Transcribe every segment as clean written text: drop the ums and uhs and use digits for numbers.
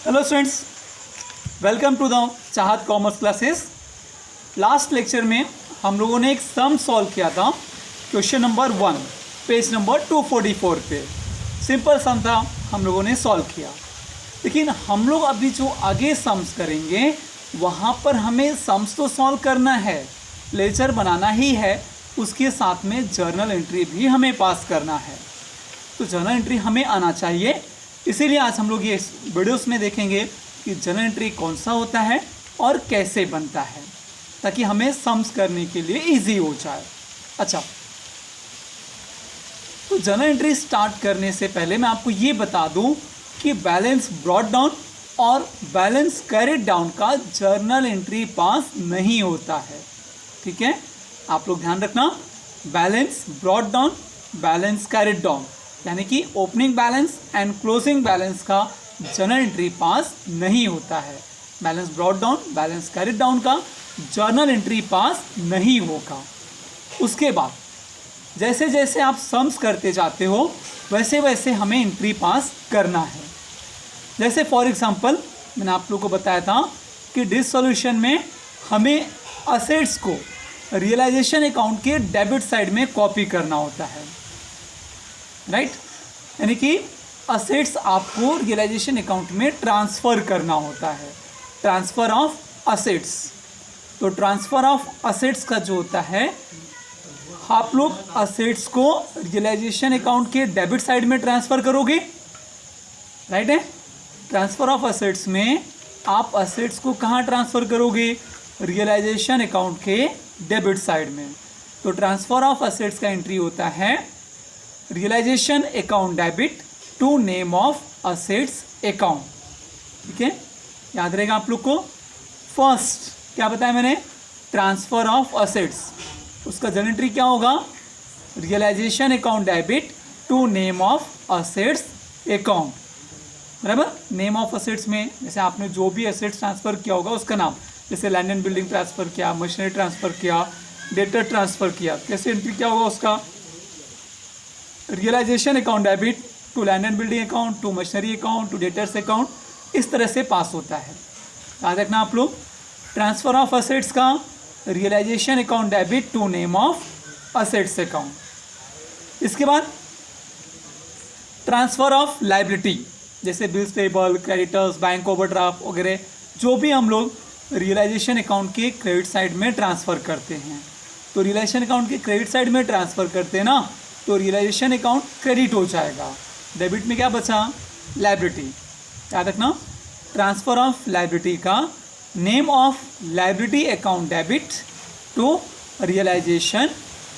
Hello students, welcome to the Chahat commerce classes. Last lecture में हम लोगों ने एक सम सॉल्व किया था, क्वेश्चन नंबर 1 पेज नंबर 244 पे। सिंपल सम था, हम लोगों ने सॉल्व किया। लेकिन हम लोग अभी जो आगे सम्स करेंगे वहाँ पर हमें सम्स तो सॉल्व करना है, लेक्चर बनाना ही है, उसके साथ में जर्नल एंट्री भी हमें पास करना है। तो जर्नल एंट्री हमें आना चाहिए, इसीलिए आज हम लोग ये वीडियोस में देखेंगे कि जर्नल एंट्री कौन सा होता है और कैसे बनता है, ताकि हमें सम्स करने के लिए इजी हो जाए। अच्छा, तो जर्नल एंट्री स्टार्ट करने से पहले मैं आपको ये बता दूं कि बैलेंस ब्रॉट डाउन और बैलेंस कैरिड डाउन का जर्नल एंट्री पास नहीं होता है। ठीक है, आप लोग ध्यान रखना, balance brought down, balance carried down, यानी कि opening balance and closing balance का जर्नल एंट्री पास नहीं होता है। Balance brought down, balance carried down का जर्नल एंट्री पास नहीं होगा। उसके बाद जैसे जैसे आप सम्स करते जाते हो वैसे वैसे हमें एंट्री पास करना है। जैसे फॉर एग्जांपल मैंने आप लोगों को बताया था कि डिस सॉल्यूशन में हमें असेट्स को रियलाइजेशन अकाउंट के डेबिट साइड में कॉपी करना होता है, राइट। यानी कि असेट्स आपको रियलाइजेशन अकाउंट में ट्रांसफ़र करना होता है, ट्रांसफ़र ऑफ असेट्स। तो ट्रांसफ़र ऑफ असेट्स का जो होता है, आप लोग असेट्स को रियलाइजेशन अकाउंट के डेबिट साइड में ट्रांसफ़र करोगे, राइट है। ट्रांसफ़र ऑफ असेट्स में आप असेट्स को कहाँ ट्रांसफ़र करोगे? रियलाइजेशन अकाउंट के डेबिट साइड में। तो ट्रांसफ़र ऑफ असेट्स का एंट्री होता है realisation account debit to name of assets account. ठीक है, याद रहेगा आप लोग को। फर्स्ट क्या बताया मैंने? ट्रांसफ़र ऑफ असेट्स, उसका जर्नल एंट्री क्या होगा? Realisation account debit to name of assets account, बराबर। नेम ऑफ असेट्स में जैसे आपने जो भी असेट्स ट्रांसफ़र किया होगा उसका नाम, जैसे लैंड एंड बिल्डिंग ट्रांसफ़र किया, मशीनरी ट्रांसफ़र किया, डेटर ट्रांसफ़र किया, कैसे एंट्री क्या होगा उसका? Realisation account debit to land and building account, to machinery account, to debtors account, इस तरह से पास होता है। याद रखना आप लोग, ट्रांसफ़र ऑफ असेट्स का realisation account debit to name of assets account. इसके बाद ट्रांसफ़र ऑफ लायबिलिटी, जैसे bills payable, creditors, bank overdraft वगैरह, जो भी हम लोग रियलाइजेशन अकाउंट के क्रेडिट साइड में ट्रांसफ़र करते हैं। तो रियलाइजेशन अकाउंट के क्रेडिट साइड में ट्रांसफ़र करते हैं ना, तो रियलाइजेशन अकाउंट क्रेडिट हो जाएगा। डेबिट में क्या बचा? लायबिलिटी। याद रखना, ट्रांसफ़र ऑफ लायबिलिटी का name of liability account debit to realisation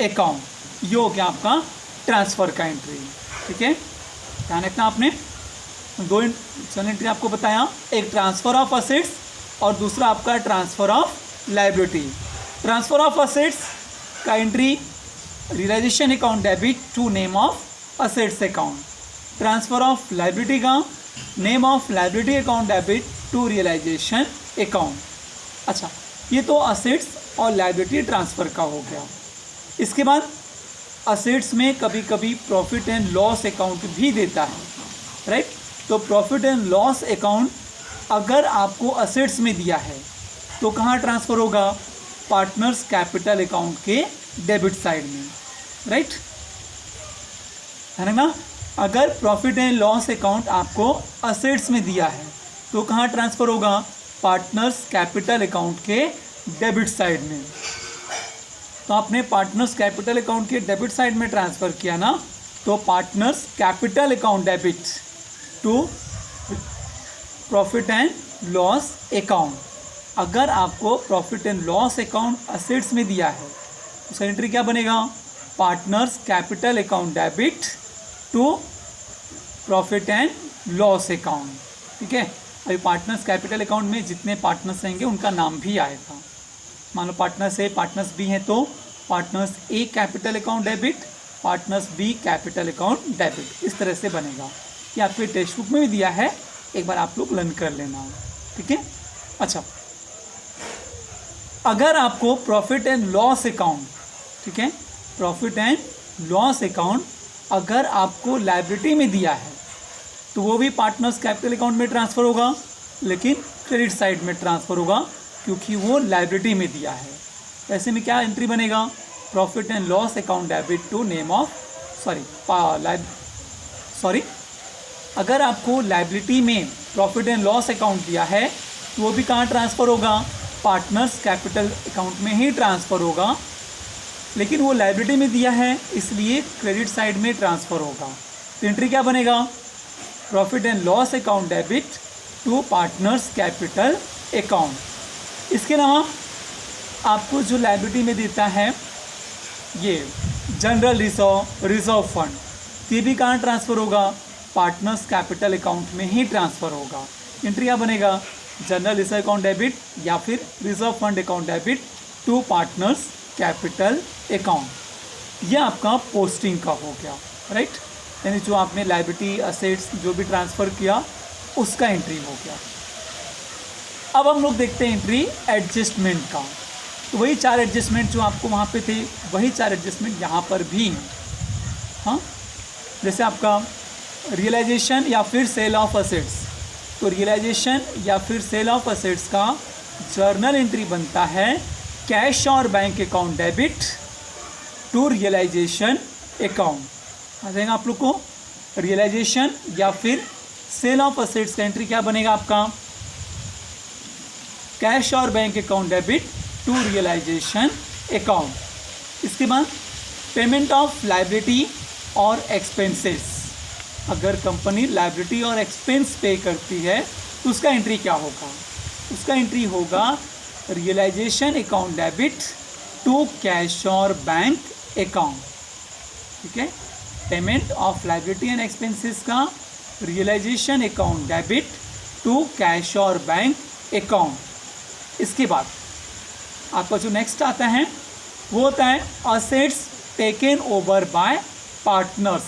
account, ये हो गया आपका ट्रांसफ़र का एंट्री। ठीक है, ध्यान रखना आपने। दो जर्नल एंट्री आपको बताया, एक ट्रांसफ़र ऑफ असेट्स और दूसरा आपका transfer of liability. Transfer of assets का entry realization account debit to name of assets account. Transfer of liability का name of liability account debit to realisation account. अच्छा, ये तो असेट्स और लायबिलिटी ट्रांसफ़र का हो गया। इसके बाद असेट्स में कभी कभी प्रॉफिट एंड लॉस अकाउंट भी देता है, राइट। तो प्रॉफिट एंड लॉस अकाउंट अगर आपको असेट्स में दिया है तो कहाँ ट्रांसफ़र होगा? पार्टनर्स कैपिटल अकाउंट के डेबिट साइड में, राइट है ना। अगर प्रॉफिट एंड लॉस अकाउंट आपको असेट्स में दिया है तो कहाँ ट्रांसफ़र होगा? पार्टनर्स कैपिटल अकाउंट के डेबिट साइड में। तो आपने पार्टनर्स कैपिटल अकाउंट के डेबिट साइड में ट्रांसफ़र किया ना, तो partners capital account debit to profit and loss account. अगर आपको profit and loss account assets में दिया है तो उसका एंट्री क्या बनेगा? Partners capital account debit to profit and loss account. ठीक है, अभी पार्टनर्स कैपिटल अकाउंट में जितने पार्टनर्स रहेंगे उनका नाम भी आएगा। मान लो पार्टनर्स ए, पार्टनर्स बी हैं तो partners A capital account debit, partners B capital account debit, इस तरह से बनेगा। ये आपके टेक्स्ट बुक में भी दिया है, एक बार आप लोग लर्न कर लेना। ठीक है, अच्छा, अगर आपको प्रॉफिट एंड लॉस अकाउंट, ठीक है, प्रॉफिट एंड लॉस अकाउंट अगर आपको लायबिलिटी में दिया है तो वो भी पार्टनर्स कैपिटल अकाउंट में ट्रांसफ़र होगा। लेकिन क्रेडिट साइड में ट्रांसफ़र होगा क्योंकि वो लाइबिलिटी में दिया है। ऐसे में क्या एंट्री बनेगा, profit and loss account debit to name of अगर आपको लाइबिलिटी में प्रॉफिट एंड लॉस अकाउंट दिया है तो वो भी कहाँ ट्रांसफ़र होगा, पार्टनर्स कैपिटल अकाउंट में ही ट्रांसफ़र होगा, लेकिन वो लाइबिलिटी में दिया है इसलिए क्रेडिट साइड में ट्रांसफ़र होगा। तो एंट्री क्या बनेगा, profit and loss account debit to partners capital account. इसके अलावा आपको जो लाइबिलिटी में देता है ये जनरल रिजर्व फंड, ये भी कहाँ ट्रांसफ़र होगा, पार्टनर्स कैपिटल अकाउंट में ही ट्रांसफ़र होगा। एंट्री क्या बनेगा, जनरल रिजर्व अकाउंट डेबिट या फिर reserve fund account debit to partners capital account. ये आपका पोस्टिंग का हो गया, राइट, यानी जो आपने लाइबिलिटी असेट्स जो भी ट्रांसफ़र किया उसका एंट्री हो गया। अब हम लोग देखते हैं एंट्री एडजस्टमेंट का। तो वही 4 एडजस्टमेंट जो आपको वहाँ पे थे वही 4 एडजस्टमेंट यहाँ पर भी हैं। हाँ, जैसे आपका रियलाइजेशन या फिर सेल ऑफ असेट्स, तो रियलाइजेशन या फिर सेल ऑफ असेट्स का जर्नल एंट्री बनता है कैश और bank account debit to realisation account. आ जाएगा आप लोग को रियलाइजेशन या फिर सेल ऑफ असेट्स का एंट्री क्या बनेगा आपका, कैश और bank account debit to realisation account. इसके बाद पेमेंट ऑफ लाइबिलिटी और एक्सपेंसेस, अगर कंपनी लाइबिलिटी और एक्सपेंस पे करती है तो उसका एंट्री क्या होगा, उसका एंट्री होगा realisation account debit to cash और बैंक अकाउंट। ठीक है, payment of liability and expenses का realisation account debit to cash और बैंक अकाउंट। इसके बाद आपका जो नेक्स्ट आता है वो होता है assets taken over by partners.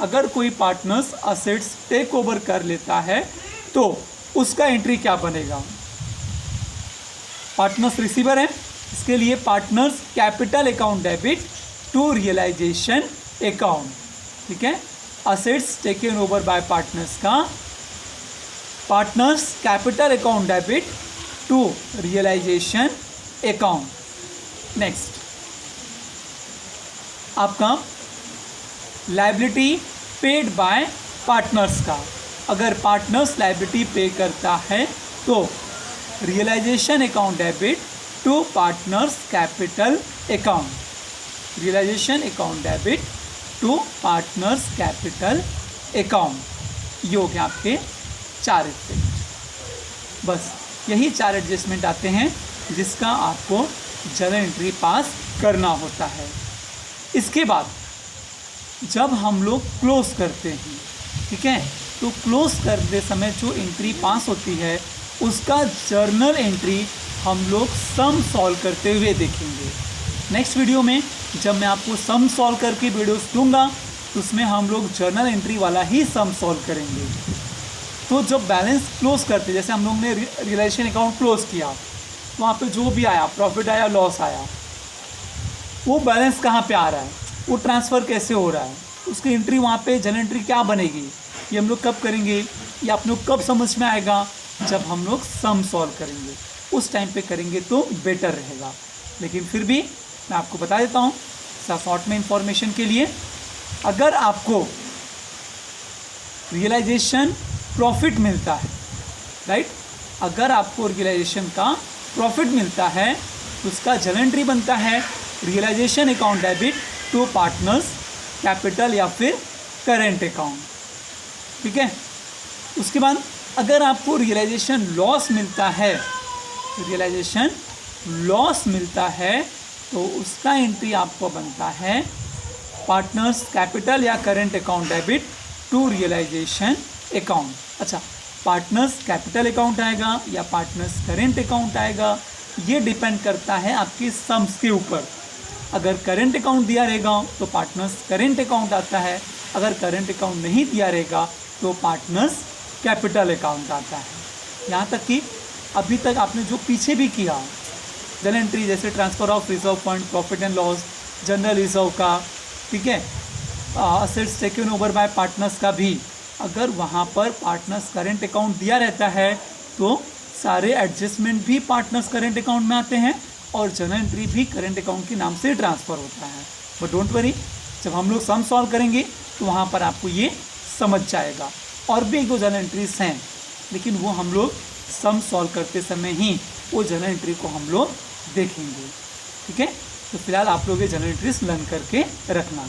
अगर कोई पार्टनर्स असेट्स टेक ओवर कर लेता है तो उसका एंट्री क्या बनेगा, पार्टनर्स रिसीवर है, इसके लिए partners capital account debit to realisation account. ठीक है, assets taken over by partners का partners capital account debit to realisation account. Next आपका लाइबिलिटी पेड बाय पार्टनर्स का, अगर पार्टनर्स लाइबिलिटी पे करता है तो realisation account debit to partners capital account, realization account debit to partners capital account. ये हो गया आपके 4 एडजस्टमेंट। बस यही 4 एडजस्टमेंट आते हैं जिसका आपको जर्नल एंट्री पास करना होता है। इसके बाद जब हम लोग क्लोज करते हैं, ठीक है, तो क्लोज करते समय जो एंट्री पास होती है उसका जर्नल एंट्री हम लोग सम सॉल्व करते हुए देखेंगे। नेक्स्ट वीडियो में जब मैं आपको सम सॉल्व करके वीडियोस दूंगा तो उसमें हम लोग जर्नल एंट्री वाला ही सम सॉल्व करेंगे। तो जब बैलेंस क्लोज करते, जैसे हम लोग ने रियलाइजेशन अकाउंट क्लोज किया, वहाँ पे जो भी आया, प्रॉफिट आया, लॉस आया, वो बैलेंस कहाँ पे आ रहा है, वो ट्रांसफ़र कैसे हो रहा है, उसकी एंट्री वहाँ पे जर्नल एंट्री क्या बनेगी, ये हम लोग कब करेंगे, ये आप लोग कब समझ में आएगा, जब हम लोग सम सॉल्व करेंगे, उस टाइम पे करेंगे तो बेटर रहेगा। लेकिन फिर भी मैं आपको बता देता हूँ शॉर्ट में इंफॉर्मेशन के लिए, अगर आपको रियलाइजेशन प्रॉफिट मिलता है, राइट, अगर आपको रियलाइजेशन का प्रॉफिट मिलता है तो उसका जर्नल एंट्री बनता है realisation account debit to partners capital या फिर करेंट अकाउंट। ठीक है, उसके बाद अगर आपको रियलाइजेशन लॉस मिलता है, रियलाइजेशन लॉस मिलता है तो उसका एंट्री आपको बनता है पार्टनर्स कैपिटल या current account debit to realisation account. अच्छा, पार्टनर्स कैपिटल अकाउंट आएगा या पार्टनर्स करेंट अकाउंट आएगा, ये डिपेंड करता है आपकी सम्स के ऊपर। अगर करेंट अकाउंट दिया रहेगा तो पार्टनर्स करेंट अकाउंट आता है, अगर करेंट अकाउंट नहीं दिया रहेगा तो पार्टनर्स कैपिटल अकाउंट आता है। यहाँ तक कि अभी तक आपने जो पीछे भी किया जर्नल एंट्री, जैसे transfer of reserve fund, profit and loss, general reserve का, ठीक है, assets taken over by partners का भी, अगर वहाँ पर पार्टनर्स करेंट अकाउंट दिया रहता है तो सारे एडजस्टमेंट भी पार्टनर्स करेंट अकाउंट में आते हैं और जर्नल एंट्री भी करेंट अकाउंट के नाम से ट्रांसफ़र होता है। बट डोंट वरी, जब हम लोग सम सॉल्व करेंगे तो वहाँ पर आपको ये समझ जाएगा। और भी एक दो जर्नल एंट्रीज हैं, लेकिन वो हम लोग सम सॉल्व करते समय ही वो जर्नल एंट्री को हम लोग देखेंगे। ठीक है, तो फिलहाल आप लोग ये जर्नल एंट्रीज लर्न करके रखना।